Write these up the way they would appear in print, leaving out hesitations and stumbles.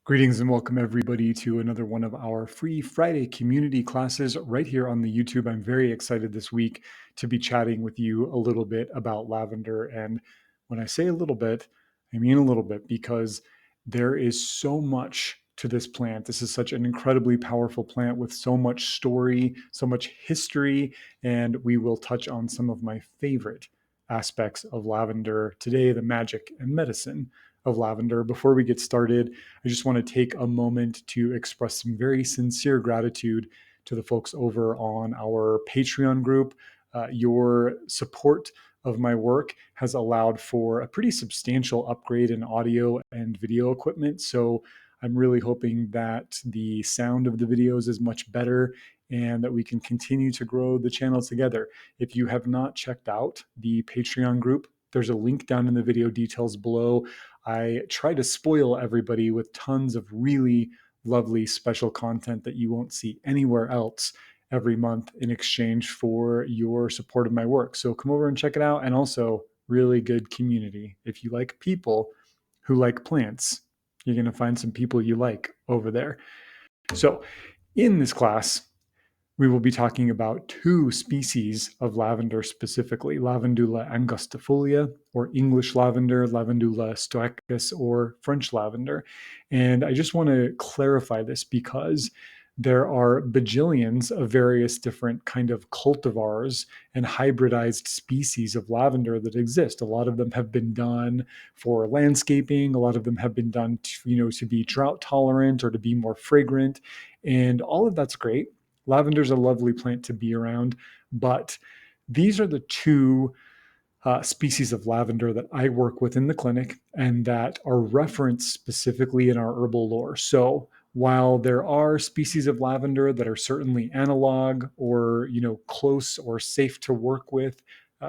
Greetings and welcome everybody to another one of our free Friday community classes right here on the YouTube. I'm very excited this week to be chatting with you a little bit about lavender. And when I say a little bit, I mean a little bit because there is so much to this plant. This is such an incredibly powerful plant with so much story, so much history, and we will touch on some of my favorite aspects of lavender today, the magic and medicine of lavender. Before we get started, I just want to take a moment to express some very sincere gratitude to the folks over on our Patreon group. Your support of my work has allowed for a pretty substantial upgrade in audio and video equipment. So I'm really hoping that the sound of the videos is much better and that we can continue to grow the channel together. If you have not checked out the Patreon group, there's a link down in the video details below. I try to spoil everybody with tons of really lovely special content that you won't see anywhere else every month in exchange for your support of my work. So come over and check it out. And also, really good community. If you like people who like plants, you're going to find some people you like over there. So, in this class, we will be talking about two species of lavender specifically, Lavandula angustifolia, or English lavender, Lavandula stoechas, or French lavender. And I just want to clarify this because there are bajillions of various different kind of cultivars and hybridized species of lavender that exist. A lot of them have been done for landscaping. A lot of them have been done to be drought tolerant or to be more fragrant. And all of that's great. Lavender's a lovely plant to be around, but these are the two species of lavender that I work with in the clinic and that are referenced specifically in our herbal lore. So while there are species of lavender that are certainly analog or close or safe to work with,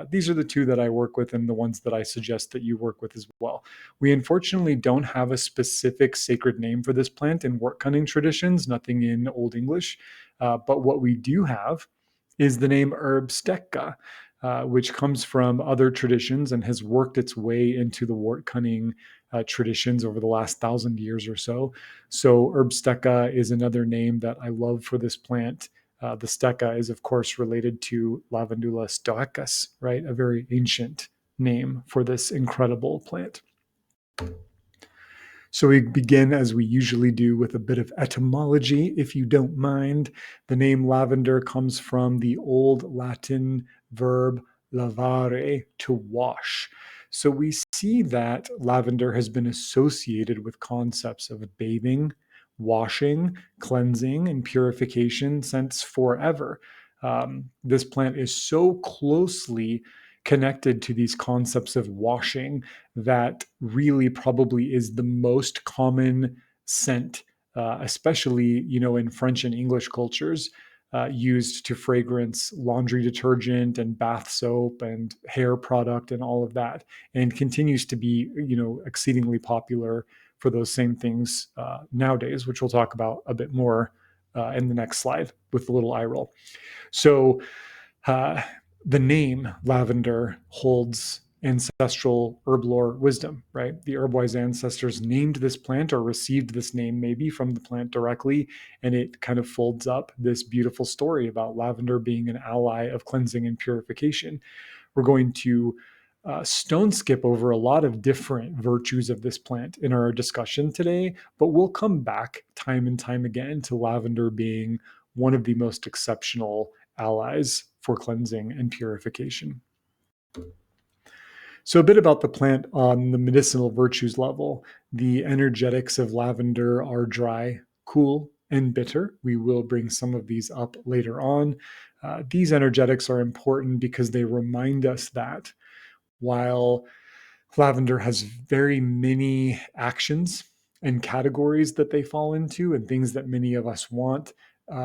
these are the two that I work with and the ones that I suggest that you work with as well. We unfortunately don't have a specific sacred name for this plant in Wortcunning traditions, nothing in Old English. But what we do have is the name Herbe Stecha, which comes from other traditions and has worked its way into the Wortcunning traditions over the last 1,000 years or so. So Herbe Stecha is another name that I love for this plant. The stecha is, of course, related to Lavandula stoechas, right? A very ancient name for this incredible plant. So we begin, as we usually do, with a bit of etymology, if you don't mind. The name lavender comes from the Old Latin verb lavare, to wash. So we see that lavender has been associated with concepts of bathing, washing, cleansing, and purification since forever. This plant is so closely connected to these concepts of washing that really probably is the most common scent, especially in French and English cultures, used to fragrance laundry detergent and bath soap and hair product and all of that, and continues to be exceedingly popular for those same things nowadays, which we'll talk about a bit more in the next slide with the little eye roll. So the name lavender holds ancestral herb lore wisdom, right? The herbwise ancestors named this plant or received this name maybe from the plant directly, and it kind of folds up this beautiful story about lavender being an ally of cleansing and purification. We're going to stone skip over a lot of different virtues of this plant in our discussion today, but we'll come back time and time again to lavender being one of the most exceptional allies for cleansing and purification. So a bit about the plant on the medicinal virtues level. The energetics of lavender are dry, cool, and bitter. We will bring some of these up later on. These energetics are important because they remind us that while lavender has very many actions and categories that they fall into and things that many of us want,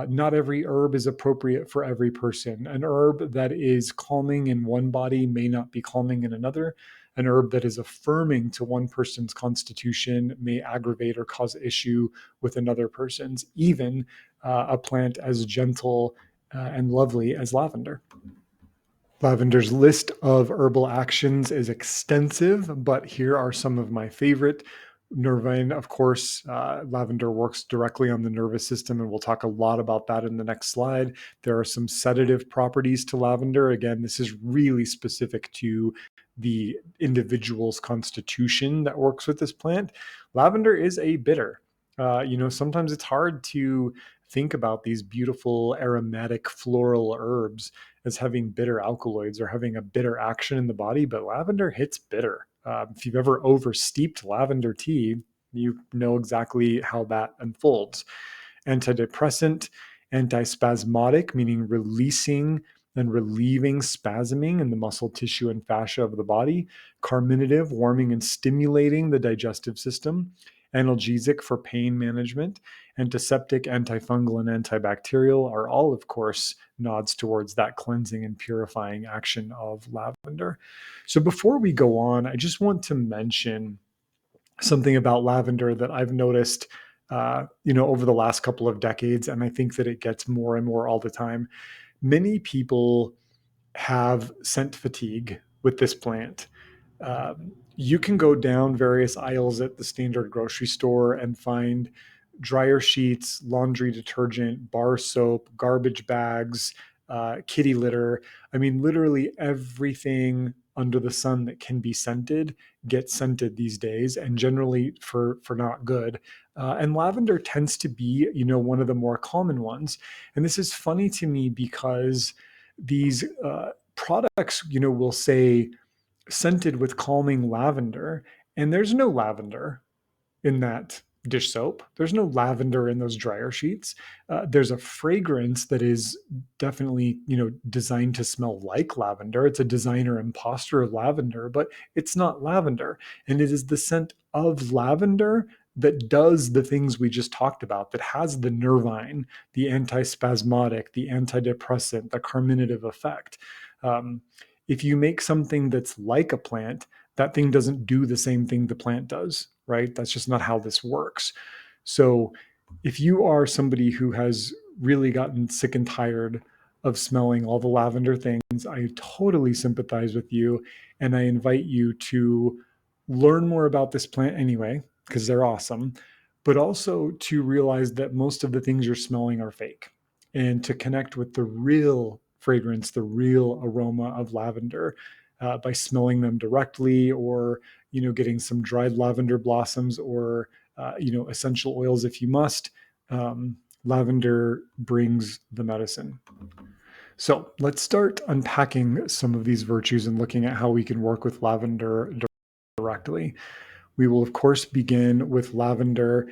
not every herb is appropriate for every person. An herb that is calming in one body may not be calming in another. An herb that is affirming to one person's constitution may aggravate or cause issue with another person's, even a plant as gentle and lovely as lavender. Lavender's list of herbal actions is extensive, but here are some of my favorite. Nervine, of course, lavender works directly on the nervous system, and we'll talk a lot about that in the next slide. There are some sedative properties to lavender. Again, this is really specific to the individual's constitution that works with this plant. Lavender is a bitter. Sometimes it's hard to think about these beautiful aromatic floral herbs as having bitter alkaloids or having a bitter action in the body, but lavender hits bitter. If you've ever over steeped lavender tea, you know exactly how that unfolds. Antidepressant, antispasmodic, meaning releasing and relieving spasming in the muscle tissue and fascia of the body, carminative, warming and stimulating the digestive system, analgesic for pain management, antiseptic, antifungal, and antibacterial are all, of course, nods towards that cleansing and purifying action of lavender. So before we go on, I just want to mention something about lavender that I've noticed, over the last couple of decades, and I think that it gets more and more all the time. Many people have scent fatigue with this plant. You can go down various aisles at the standard grocery store and find dryer sheets, laundry detergent, bar soap, garbage bags, kitty litter. I mean, literally everything under the sun that can be scented gets scented these days, and generally for not good. And lavender tends to be, one of the more common ones. And this is funny to me because these products, will say scented with calming lavender, and there's no lavender in that dish soap. There's no lavender in those dryer sheets. There's a fragrance that is definitely, designed to smell like lavender. It's a designer imposter of lavender, but it's not lavender. And it is the scent of lavender that does the things we just talked about, that has the nervine, the antispasmodic, the antidepressant, the carminative effect. Um, if you make something that's like a plant, that thing doesn't do the same thing the plant does, right? That's just not how this works. So if you are somebody who has really gotten sick and tired of smelling all the lavender things, I totally sympathize with you. And I invite you to learn more about this plant anyway, because they're awesome, but also to realize that most of the things you're smelling are fake, and to connect with the real fragrance, the real aroma of lavender by smelling them directly, or getting some dried lavender blossoms, or essential oils if you must. Lavender brings the medicine. So let's start unpacking some of these virtues and looking at how we can work with lavender directly. We will, of course, begin with lavender,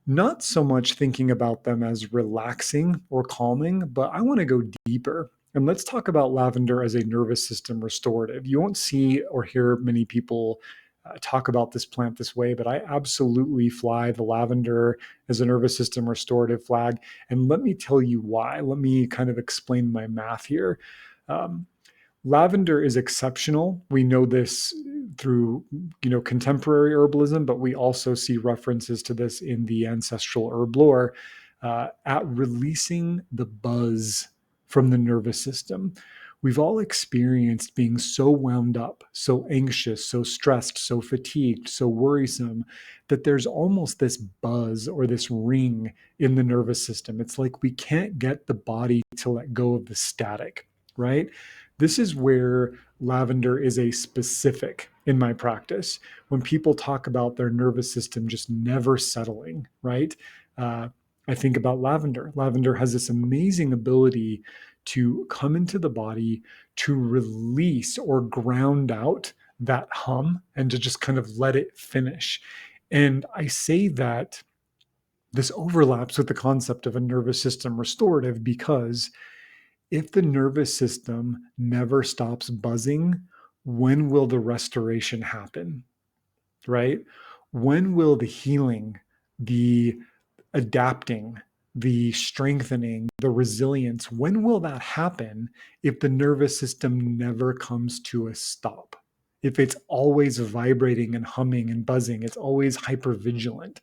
not so much thinking about them as relaxing or calming, but I want to go deeper. And let's talk about lavender as a nervous system restorative. You won't see or hear many people talk about this plant this way, but I absolutely fly the lavender as a nervous system restorative flag. And let me tell you why. Let me kind of explain my math here. Um, Lavender is exceptional. We know this through, contemporary herbalism, but we also see references to this in the ancestral herb lore, at releasing the buzz from the nervous system. We've all experienced being so wound up, so anxious, so stressed, so fatigued, so worrisome, that there's almost this buzz or this ring in the nervous system. It's like we can't get the body to let go of the static, right? This is where lavender is a specific in my practice. When people talk about their nervous system just never settling, right? Uh, I think about lavender. Lavender has this amazing ability to come into the body to release or ground out that hum and to just kind of let it finish. And I say that this overlaps with the concept of a nervous system restorative, because if the nervous system never stops buzzing, when will the restoration happen? Right? When will the healing, the adapting, the strengthening, the resilience, when will that happen if the nervous system never comes to a stop? If it's always vibrating and humming and buzzing, it's always hypervigilant,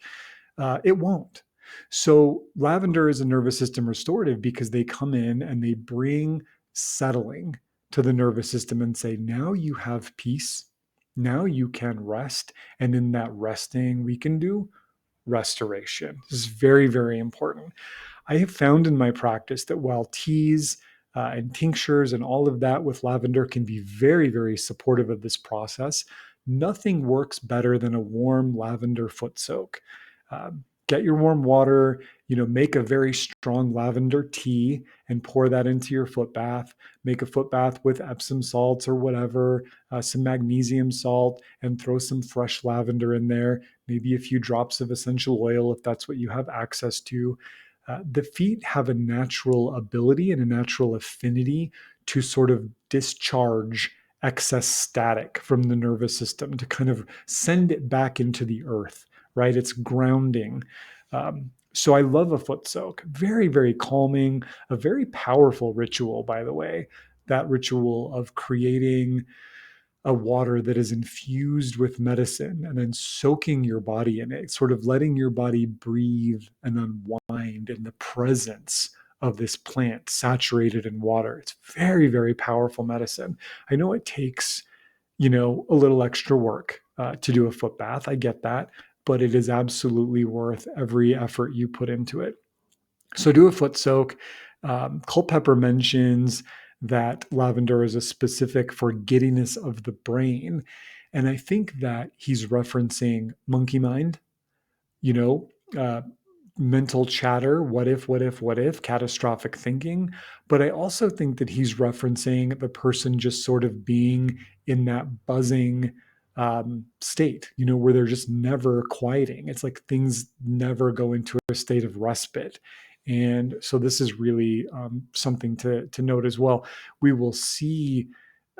it won't. So lavender is a nervous system restorative because they come in and they bring settling to the nervous system and say, now you have peace. Now you can rest. And in that resting, we can do restoration. This is very, very important. I have found in my practice that while teas and tinctures and all of that with lavender can be very, very supportive of this process, nothing works better than a warm lavender foot soak. Get your warm water, make a very strong lavender tea and pour that into your foot bath. Make a foot bath with Epsom salts or whatever, some magnesium salt, and throw some fresh lavender in there, maybe a few drops of essential oil if that's what you have access to. The feet have a natural ability and a natural affinity to sort of discharge excess static from the nervous system, to kind of send it back into the earth, right? It's grounding. So I love a foot soak. Very, very calming, a very powerful ritual, by the way. That ritual of creating a water that is infused with medicine and then soaking your body in it, sort of letting your body breathe and unwind in the presence of this plant saturated in water. It's very, very powerful medicine. I know it takes, a little extra work to do a foot bath. I get that, but it is absolutely worth every effort you put into it. So do a foot soak. Culpepper mentions that lavender is a specific for giddiness of the brain. And I think that he's referencing monkey mind, you know, uh, mental chatter, what if, catastrophic thinking. But I also think that he's referencing the person just sort of being in that buzzing state, where they're just never quieting. It's like things never go into a state of respite. And so this is really something to note as well. We will see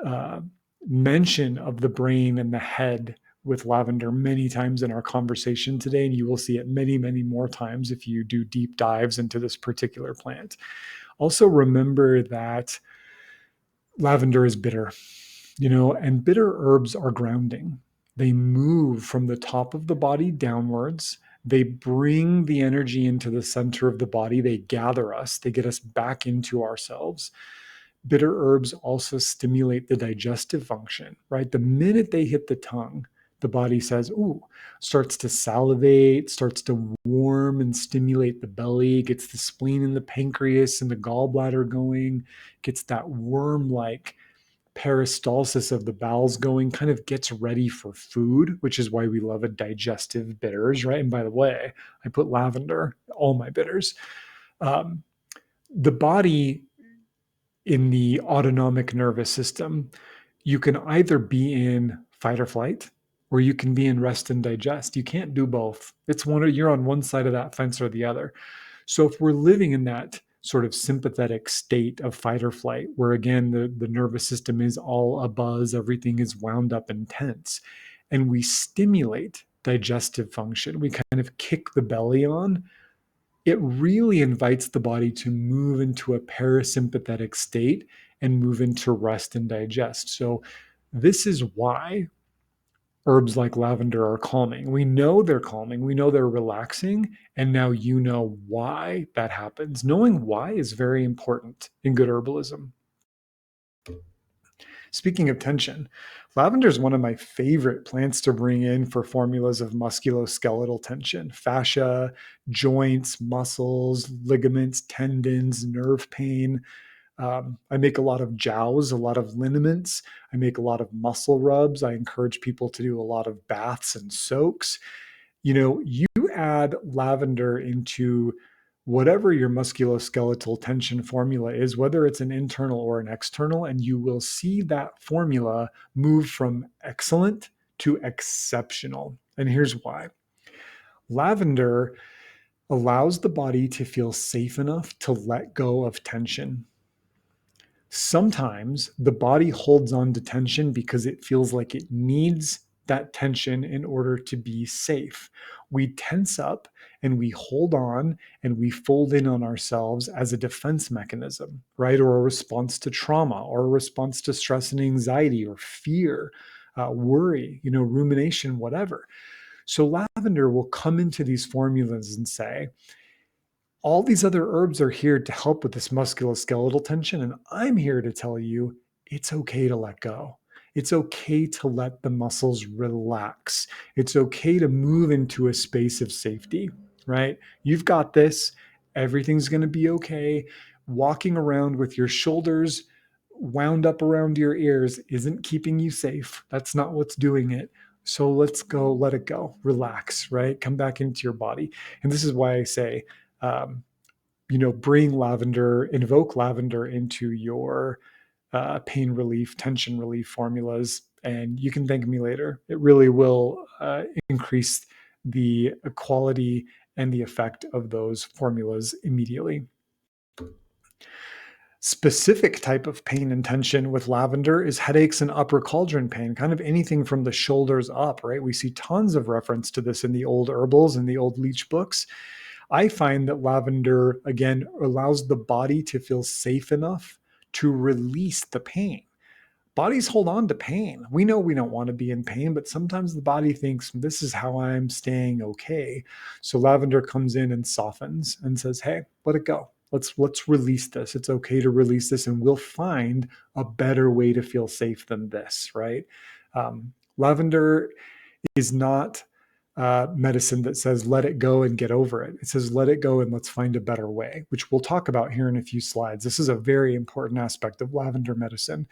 uh, mention of the brain and the head with lavender many times in our conversation today, and you will see it many, many more times if you do deep dives into this particular plant. Also, remember that lavender is bitter, and bitter herbs are grounding. They move from the top of the body downwards. They bring the energy into the center of the body. They gather us, they get us back into ourselves. Bitter herbs also stimulate the digestive function, right? The minute they hit the tongue, the body says, ooh, starts to salivate, starts to warm and stimulate the belly, gets the spleen and the pancreas and the gallbladder going, gets that worm like peristalsis of the bowels going, kind of gets ready for food, which is why we love a digestive bitters, right? And by the way, I put lavender, all my bitters. Um, the body in the autonomic nervous system, you can either be in fight or flight, or you can be in rest and digest. You can't do both. It's one, or you're on one side of that fence or the other. So if we're living in that sort of sympathetic state of fight or flight, where again the nervous system is all abuzz, everything is wound up and tense, and we stimulate digestive function, we kind of kick the belly on, it really invites the body to move into a parasympathetic state and move into rest and digest. So, this is why herbs like lavender are calming. We know they're calming, we know they're relaxing, and now you know why that happens. Knowing why is very important in good herbalism. Speaking of tension, lavender is one of my favorite plants to bring in for formulas of musculo-skeletal tension, fascia, joints, muscles, ligaments, tendons, nerve pain. I make a lot of jows, a lot of liniments. I make a lot of muscle rubs. I encourage people to do a lot of baths and soaks. You add lavender into whatever your musculoskeletal tension formula is, whether it's an internal or an external, and you will see that formula move from excellent to exceptional. And here's why. Lavender allows the body to feel safe enough to let go of tension. Sometimes the body holds on to tension because it feels like it needs that tension in order to be safe. We tense up and we hold on and we fold in on ourselves as a defense mechanism, right? Or a response to trauma, or a response to stress and anxiety or fear, worry, rumination, whatever. So lavender will come into these formulas and say, all these other herbs are here to help with this musculoskeletal tension. And I'm here to tell you it's okay to let go. It's okay to let the muscles relax. It's okay to move into a space of safety, right? You've got this. Everything's going to be okay. Walking around with your shoulders wound up around your ears isn't keeping you safe. That's not what's doing it. So let's go, let it go, relax, right? Come back into your body. And this is why I say, um, bring lavender, invoke lavender into your pain relief, tension relief formulas, and you can thank me later. It really will increase the quality and the effect of those formulas immediately. Specific type of pain and tension with lavender is headaches and upper cauldron pain, kind of anything from the shoulders up, right? We see tons of reference to this in the old herbals and the old leech books. I find that lavender, again, allows the body to feel safe enough to release the pain. Bodies hold on to pain. We know we don't want to be in pain, but sometimes the body thinks this is how I'm staying okay. So lavender comes in and softens and says, "Hey, let it go. Let's release this. It's okay to release this, and we'll find a better way to feel safe than this." Right? Lavender is not medicine that says let it go and get over it. It says let it go and let's find a better way, which we'll talk about here in a few slides. This is a very important aspect of lavender medicine.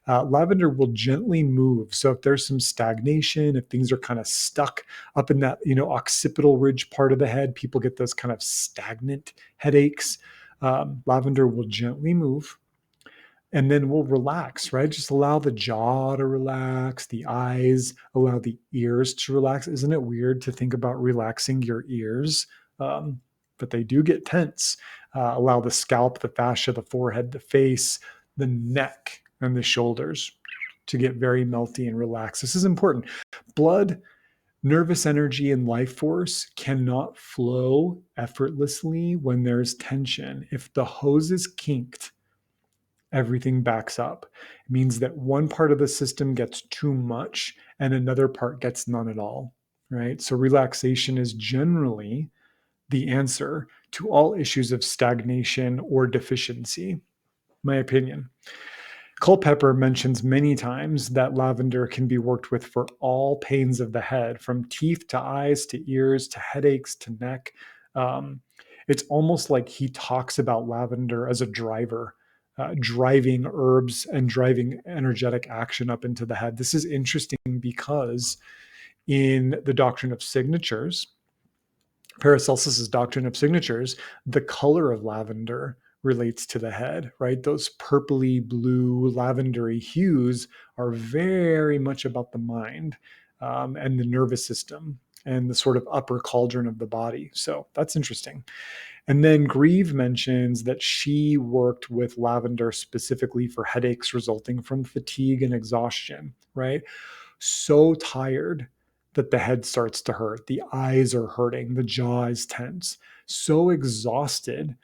Lavender will gently move. So if there's some stagnation, if things are kind of stuck up in that, occipital ridge part of the head, people get those kind of stagnant headaches. Lavender will gently move and then we'll relax, right? Just allow the jaw to relax, the eyes, allow the ears to relax. Isn't it weird to think about relaxing your ears? But they do get tense. Allow the scalp, the fascia, the forehead, the face, the neck, and the shoulders to get very melty and relaxed. This is important. Blood, nervous energy, and life force cannot flow effortlessly when there's tension. If the hose is kinked, everything backs up. It means that one part of the system gets too much and another part gets none at all, right? So relaxation is generally the answer to all issues of stagnation or deficiency, my opinion. Culpepper mentions many times that lavender can be worked with for all pains of the head, from teeth to eyes to ears to headaches to neck. Um, it's almost like he talks about lavender as a driver, driving herbs and driving energetic action up into the head. This is interesting because in the doctrine of signatures, Paracelsus's doctrine of signatures, the color of lavender relates to the head, right? Those purpley blue lavendery hues are very much about the mind and the nervous system and the sort of upper cauldron of the body. So that's interesting. And then Grieve mentions that she worked with lavender specifically for headaches resulting from fatigue and exhaustion, right? So tired that the head starts to hurt, the eyes are hurting, the jaw is tense, so exhausted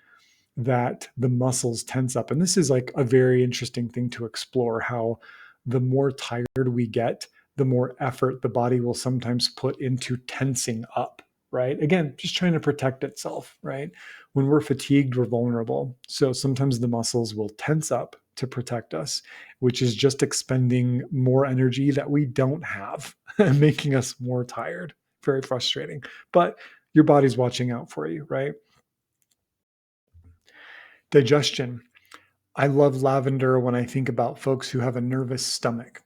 that the muscles tense up. And this is like a very interesting thing to explore, how the more tired we get, the more effort the body will sometimes put into tensing up, right? Again, just trying to protect itself, right? When we're fatigued, we're vulnerable. So sometimes the muscles will tense up to protect us, which is just expending more energy that we don't have, making us more tired. Very frustrating. But your body's watching out for you, right? Digestion. I love lavender when I think about folks who have a nervous stomach.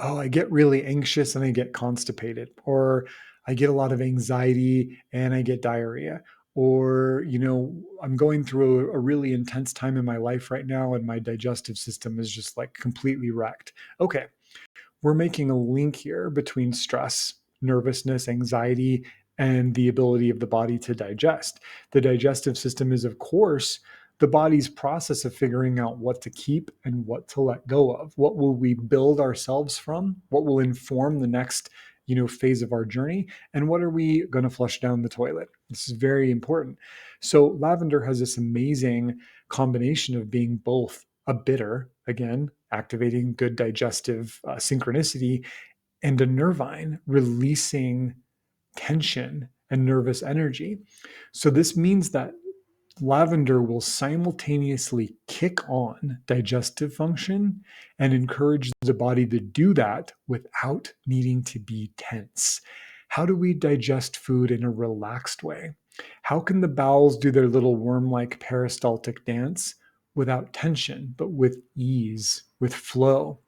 Oh, I get really anxious and I get constipated, or I get a lot of anxiety and I get diarrhea, or, I'm going through a really intense time in my life right now and my digestive system is just like completely wrecked. Okay, we're making a link here between stress, nervousness, anxiety, and the ability of the body to digest. The digestive system is, of course, the body's process of figuring out what to keep and what to let go of. What will we build ourselves from? What will inform the next, phase of our journey? And what are we going to flush down the toilet? This is very important. So lavender has this amazing combination of being both a bitter, again, activating good digestive synchronicity, and a nervine, releasing tension and nervous energy. So this means that lavender will simultaneously kick on digestive function and encourage the body to do that without needing to be tense. How do we digest food in a relaxed way? How can the bowels do their little worm like peristaltic dance without tension, but with ease, with flow?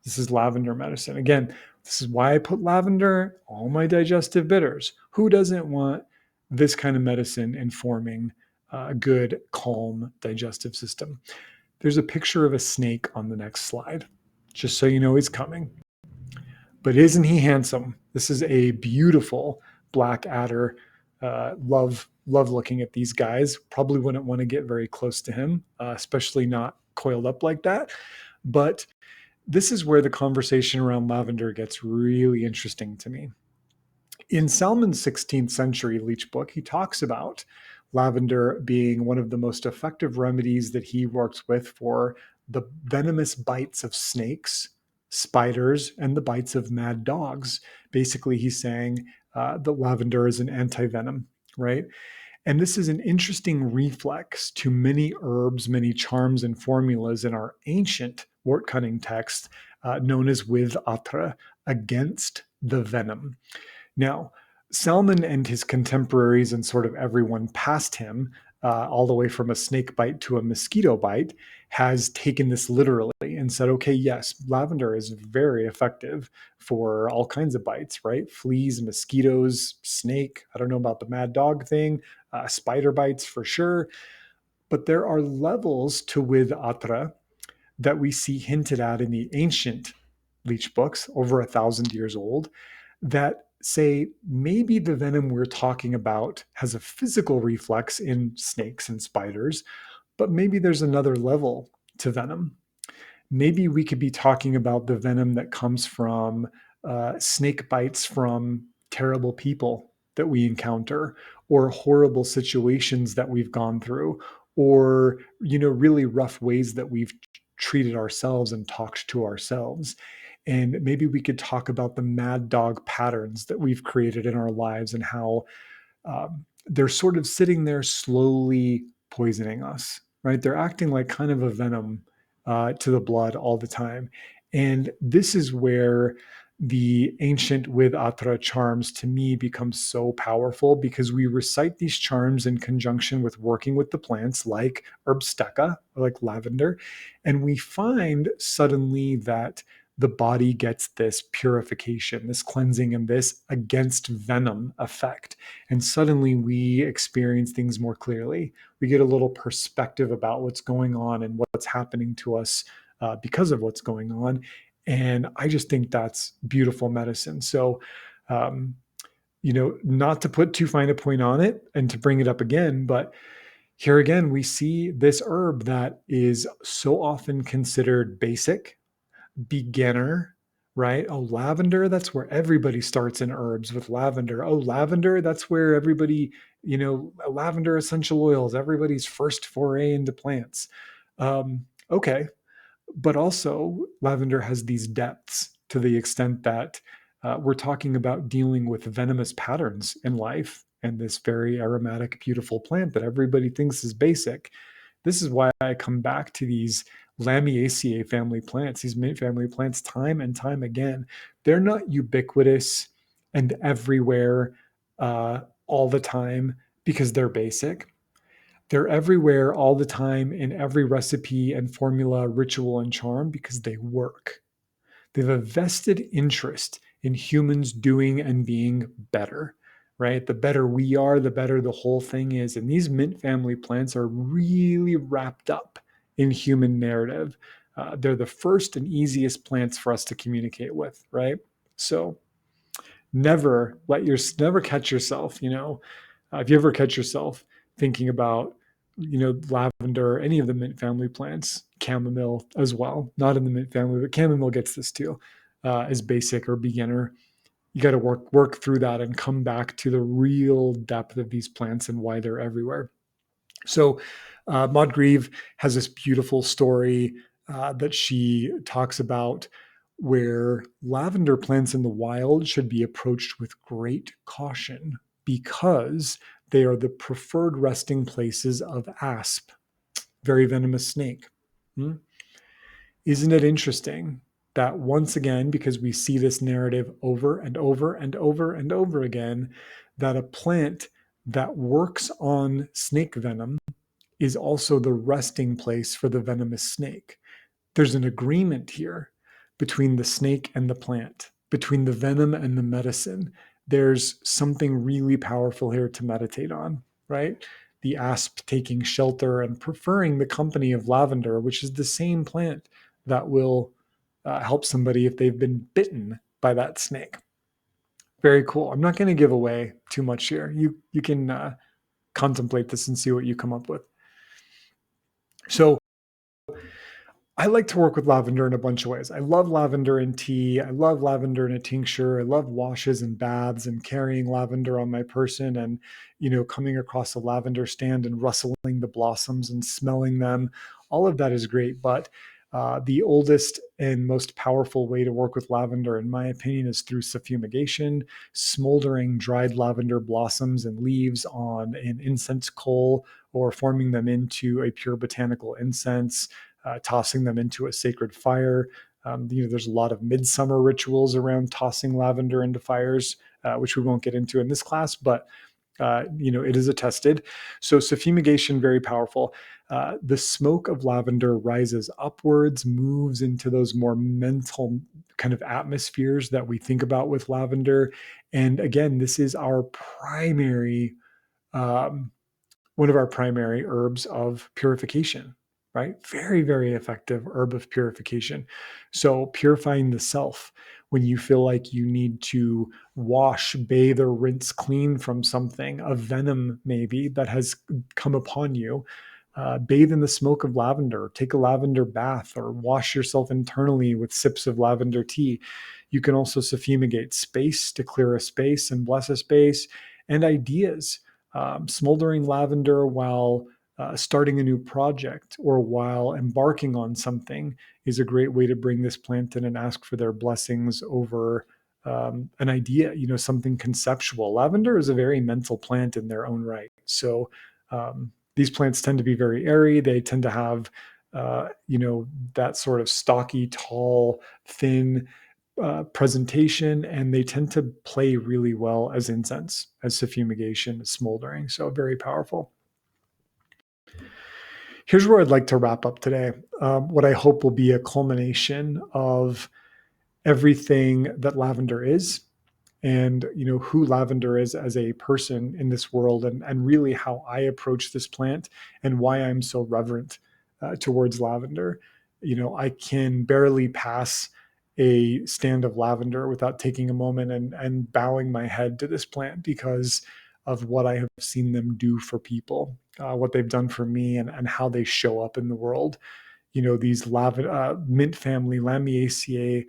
This is lavender medicine. Again, this is why I put lavender, all my digestive bitters. Who doesn't want this kind of medicine informing a good, calm digestive system? There's a picture of a snake on the next slide, just so you know he's coming. But isn't he handsome? This is a beautiful black adder. Love looking at these guys. Probably wouldn't want to get very close to him, especially not coiled up like that. But this is where the conversation around lavender gets really interesting to me. In Salmon's 16th century leech book, he talks about lavender being one of the most effective remedies that he works with for the venomous bites of snakes, spiders, and the bites of mad dogs. Basically, he's saying that lavender is an anti-venom, right? And this is an interesting reflex to many herbs, many charms, and formulas in our ancient Wortcunning text known as with Atre, against the venom. Now, Salmon and his contemporaries and sort of everyone past him, all the way from a snake bite to a mosquito bite, has taken this literally and said, okay, yes, lavender is very effective for all kinds of bites, right? Fleas, mosquitoes, snake. I don't know about the mad dog thing, spider bites for sure. But there are levels to with atra that we see hinted at in the ancient leech books, over 1,000 years old, that say maybe the venom we're talking about has a physical reflex in snakes and spiders, but maybe there's another level to venom. Maybe we could be talking about the venom that comes from snake bites from terrible people that we encounter, or horrible situations that we've gone through, or really rough ways that we've treated ourselves and talked to ourselves. And maybe we could talk about the mad dog patterns that we've created in our lives and how they're sort of sitting there slowly poisoning us, right? They're acting like kind of a venom to the blood all the time. And this is where the ancient with Atra charms to me become so powerful, because we recite these charms in conjunction with working with the plants like Herbe Stecha, like lavender, and we find suddenly that the body gets this purification, this cleansing, and this against venom effect. And suddenly we experience things more clearly. We get a little perspective about what's going on and what's happening to us because of what's going on. And I just think that's beautiful medicine. So, not to put too fine a point on it and to bring it up again, but here again, we see this herb that is so often considered basic, beginner, right? Oh, lavender, that's where everybody starts in herbs with lavender. Oh, lavender, that's where everybody, lavender essential oils, everybody's first foray into plants. Okay, but also lavender has these depths to the extent that we're talking about dealing with venomous patterns in life, and this very aromatic, beautiful plant that everybody thinks is basic. This is why I come back to these Lamiaceae family plants, these mint family plants, time and time again. They're not ubiquitous and everywhere all the time because they're basic. They're everywhere all the time in every recipe and formula, ritual and charm because they work. They have a vested interest in humans doing and being better, right? The better we are, the better the whole thing is. And these mint family plants are really wrapped up in human narrative. They're the first and easiest plants for us to communicate with, right? So never catch yourself, if you ever catch yourself thinking about lavender, any of the mint family plants, chamomile as well, not in the mint family, but chamomile gets this too, as basic or beginner. You got to work through that and come back to the real depth of these plants and why they're everywhere. So Maud Grieve has this beautiful story that she talks about where lavender plants in the wild should be approached with great caution because They are the preferred resting places of asp, very venomous snake. Hmm? Isn't it interesting that once again, because we see this narrative over and over and over and over again, that a plant that works on snake venom is also the resting place for the venomous snake? There's an agreement here between the snake and the plant, between the venom and the medicine. There's something really powerful here to meditate on, right? The asp taking shelter and preferring the company of lavender, which is the same plant that will help somebody if they've been bitten by that snake. Very cool. I'm not going to give away too much here. You can contemplate this and see what you come up with. So I like to work with lavender in a bunch of ways. I love lavender in tea. I love lavender in a tincture. I love washes and baths and carrying lavender on my person and, coming across a lavender stand and rustling the blossoms and smelling them. All of that is great. But the oldest and most powerful way to work with lavender, in my opinion, is through suffumigation, smoldering dried lavender blossoms and leaves on an incense coal or forming them into a pure botanical incense, tossing them into a sacred fire. There's a lot of midsummer rituals around tossing lavender into fires, which we won't get into in this class, but it is attested. So suffumigation, very powerful. The smoke of lavender rises upwards, moves into those more mental kind of atmospheres that we think about with lavender. And again, this is our primary um, one of our primary herbs of purification, right? Very, very effective herb of purification. So, purifying the self when you feel like you need to wash, bathe, or rinse clean from something, a venom maybe that has come upon you. Bathe in the smoke of lavender, take a lavender bath, or wash yourself internally with sips of lavender tea. You can also suffumigate space to clear a space and bless a space, and ideas. Smoldering lavender while starting a new project or while embarking on something is a great way to bring this plant in and ask for their blessings over an idea, something conceptual. Lavender is a very mental plant in their own right. So these plants tend to be very airy. They tend to have, that sort of stocky, tall, thin presentation, and they tend to play really well as incense, as suffumigation, as smoldering. So very powerful. Here's where I'd like to wrap up today. What I hope will be a culmination of everything that lavender is, and who lavender is as a person in this world, and really how I approach this plant and why I'm so reverent towards lavender. I can barely pass a stand of lavender without taking a moment and bowing my head to this plant because of what I have seen them do for people, what they've done for me, and how they show up in the world. These mint family Lamiaceae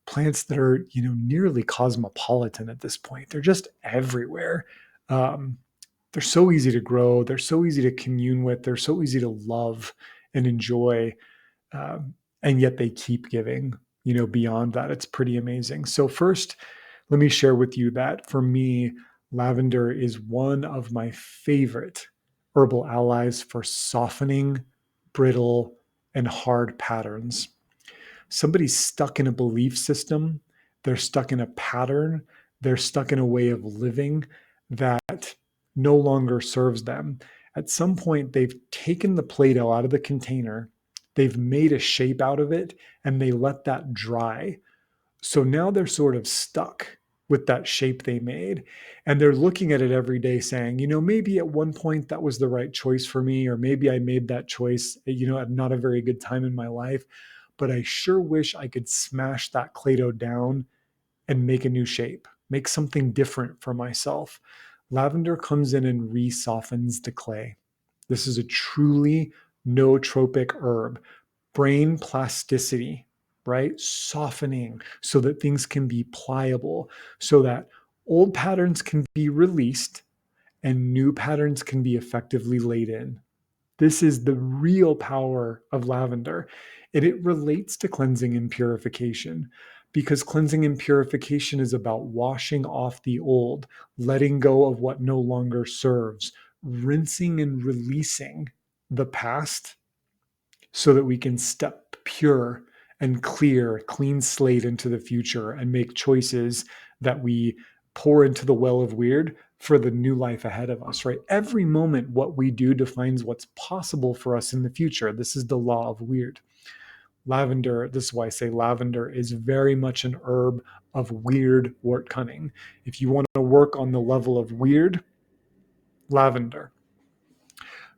plants that are nearly cosmopolitan at this point. They're just everywhere. Um, they're so easy to grow. They're so easy to commune with. They're so easy to love and enjoy, and yet they keep giving. Beyond that, it's pretty amazing. So first, let me share with you that for me, lavender is one of my favorite herbal allies for softening brittle and hard patterns. Somebody's stuck in a belief system, they're stuck in a pattern, they're stuck in a way of living that no longer serves them. At some point, they've taken the Play Doh out of the container, they've made a shape out of it, and they let that dry. So now they're sort of stuck with that shape they made. And they're looking at it every day saying, maybe at one point that was the right choice for me, or maybe I made that choice, at not a very good time in my life. But I sure wish I could smash that Play Doh down and make a new shape, make something different for myself. Lavender comes in and re-softens the clay. This is a truly nootropic herb. Brain plasticity, right? Softening so that things can be pliable, so that old patterns can be released and new patterns can be effectively laid in. This is the real power of lavender. And it relates to cleansing and purification. because cleansing and purification is about washing off the old, letting go of what no longer serves, rinsing and releasing the past so that we can step pure and clear, clean slate into the future and make choices that we pour into the well of weird for the new life ahead of us, right? Every moment, what we do defines what's possible for us in the future. This is the law of weird. Lavender, this is why I say lavender is very much an herb of weird Wortcunning. If you want to work on the level of weird, lavender.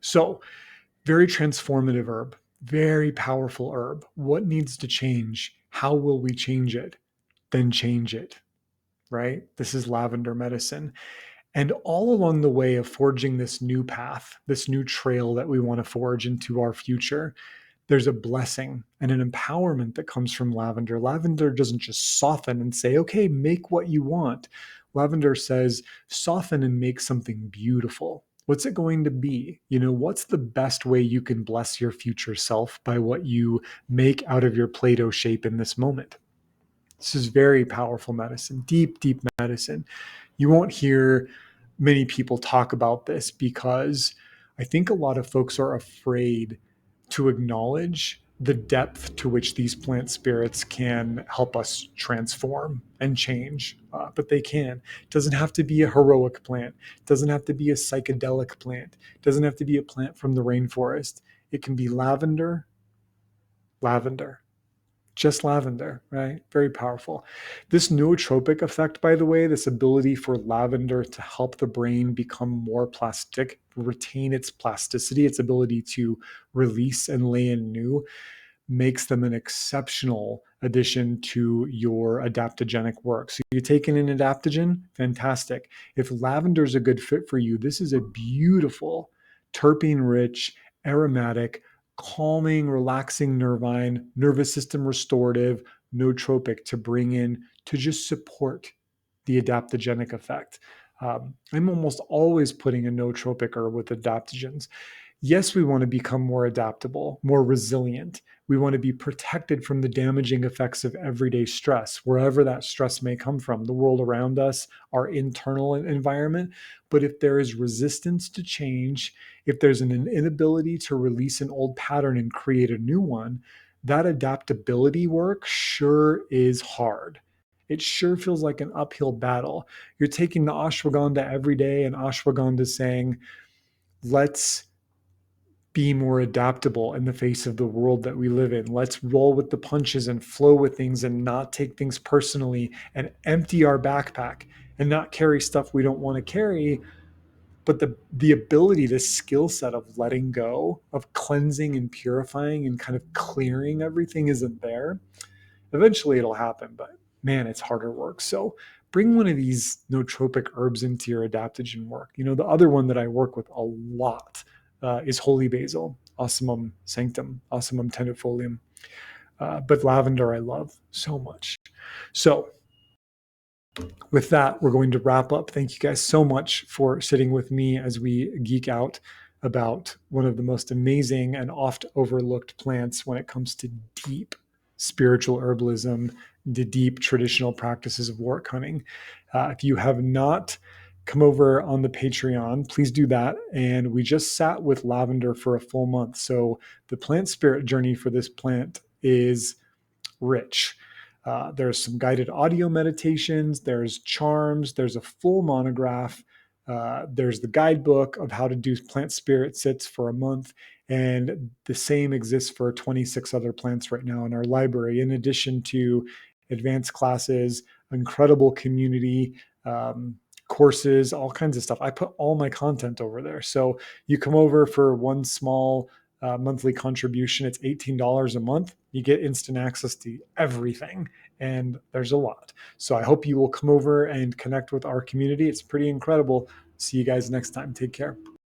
So, very transformative herb, very powerful herb. What needs to change? How will we change it? Then change it, right? This is lavender medicine. And all along the way of forging this new path, this new trail that we want to forge into our future, there's a blessing and an empowerment that comes from lavender. Lavender doesn't just soften and say, okay, make what you want. Lavender says, soften and make something beautiful. What's it going to be? What's the best way you can bless your future self by what you make out of your Play-Doh shape in this moment? This is very powerful medicine, deep, deep medicine. You won't hear many people talk about this because I think a lot of folks are afraid to acknowledge the depth to which these plant spirits can help us transform and change. But they can. It doesn't have to be a heroic plant. It doesn't have to be a psychedelic plant. It doesn't have to be a plant from the rainforest. It can be lavender, just lavender, right? Very powerful. This nootropic effect, by the way, this ability for lavender to help the brain become more plastic, retain its plasticity, its ability to release and lay in new, makes them an exceptional addition to your adaptogenic work. So you're taking an adaptogen, fantastic. If lavender is a good fit for you, this is a beautiful, terpene-rich, aromatic, calming, relaxing nervous system restorative, nootropic to bring in to just support the adaptogenic effect. I'm almost always putting a nootropic herb with adaptogens. Yes, we want to become more adaptable, more resilient. We want to be protected from the damaging effects of everyday stress, wherever that stress may come from, the world around us, our internal environment. But if there is resistance to change, if there's an inability to release an old pattern and create a new one, that adaptability work sure is hard. It sure feels like an uphill battle. You're taking the ashwagandha every day, and ashwagandha is saying, let's be more adaptable in the face of the world that we live in. Let's roll with the punches and flow with things and not take things personally and empty our backpack and not carry stuff we don't want to carry. But the ability, the skill set of letting go, of cleansing and purifying and kind of clearing everything isn't there. Eventually it'll happen, but man, it's harder work. So bring one of these nootropic herbs into your adaptogen work. The other one that I work with a lot is holy basil, Ocimum sanctum, Ocimum tenuifolium. But lavender I love so much. So with that, we're going to wrap up. Thank you guys so much for sitting with me as we geek out about one of the most amazing and oft overlooked plants when it comes to deep spiritual herbalism, the deep traditional practices of Wortcunning. If you have not come over on the Patreon, please do that. And we just sat with lavender for a full month. So the plant spirit journey for this plant is rich. There's some guided audio meditations, there's charms, there's a full monograph, there's the guidebook of how to do plant spirit sits for a month. And the same exists for 26 other plants right now in our library, in addition to advanced classes, incredible community, courses, all kinds of stuff. I put all my content over there. So you come over for one small monthly contribution. It's $18 a month. You get instant access to everything, and there's a lot. So I hope you will come over and connect with our community. It's pretty incredible. See you guys next time. Take care.